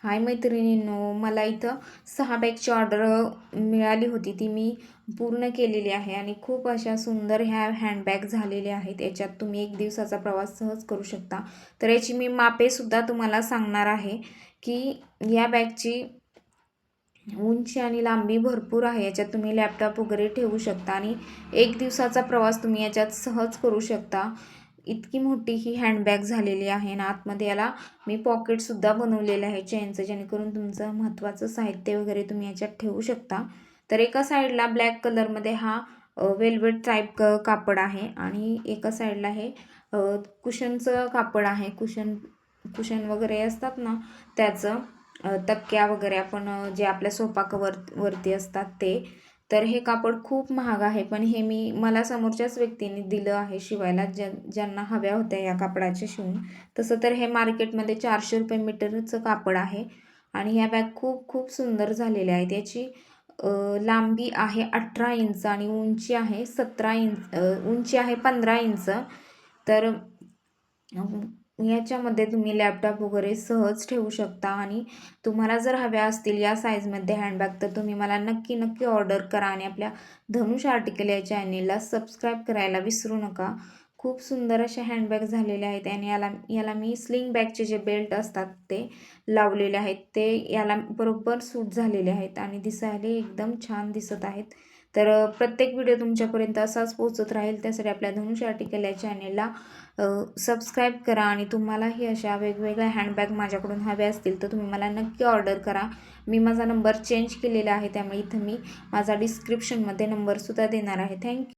हाय मैत्रिणींनो, मला इथं 6 बॅगची ऑर्डर मिळाली होती. ती मी पूर्ण केलेली आहे आणि खूप अशा सुंदर ह्या हँडबॅग झालेल्या आहेत. याच्यात तुम्ही 1 दिवसाचा प्रवास सहज करू शकता. तर याची मी मापेसुद्धा तुम्हाला सांगणार आहे की या बॅगची उंची आणि लांबी भरपूर आहे. याच्यात तुम्ही लॅपटॉप वगैरे ठेवू शकता आणि 1 दिवसाचा प्रवास तुम्ही याच्यात सहज करू शकता. इतकी मोठी ही हँडबॅग झालेली आहे ना. आतमध्ये याला मी पॉकेटसुद्धा बनवलेलं आहे चेनचं, जेणेकरून तुमचं महत्त्वाचं साहित्य वगैरे तुम्ही याच्यात ठेवू शकता. तर एका साईडला ब्लॅक कलरमध्ये हा वेल्वेट टाईप कापड आहे आणि एका साईडला हे कुशनचं कापड आहे. कुशन वगैरे असतात ना त्याचं, तक्क्या वगैरे आपण जे आपल्या सोफा वरती असतात ते. तर हे कापड खूप महाग आहे, पण हे मला समोरच्याच व्यक्तीने दिलं आहे शिवायला, ज्यांना हव्या होत्या या कापडाचे शिवून. तसं तर हे मार्केटमध्ये 400 रुपये मीटरचं कापड आहे आणि ह्या बॅग खूप खूप सुंदर झालेल्या आहेत. याची लांबी आहे 18 इंच आणि उंची आहे 17 इंच, उंची आहे 15 इंच. तर याच्यामध्ये तुम्ही लॅपटॉप वगैरे सहज ठेवू शकता आणि तुम्हाला जर हव्या असतील या साईजमध्ये हँडबॅग तर तुम्ही मला नक्की ऑर्डर करा आणि आपल्या धनुष आर्टिकल या चॅनेलला सबस्क्राईब करायला विसरू नका. खूप सुंदर अशा हँडबॅग झालेल्या आहेत आणि याला मी स्लिंग बॅगचे जे बेल्ट असतात ते लावलेले आहेत. ते याला बरोबर सूट झालेले आहेत आणि दिसायला एकदम छान दिसत आहेत. तर प्रत्येक व्हिडिओ तुमच्यापर्यंत असाच पोहोचत राहील, त्यासाठी आपल्या धनुष आर्टिकल या चॅनेलला सबस्क्राईब करा आणि तुम्हालाही अशा वेगवेगळ्या हँडबॅग माझ्याकडून हव्या असतील तर तुम्ही मला नक्की ऑर्डर करा. मी माझा नंबर चेंज केलेला आहे, त्यामुळे इथं मी माझा डिस्क्रिप्शनमध्ये नंबरसुद्धा देणार आहे. थँक्यू.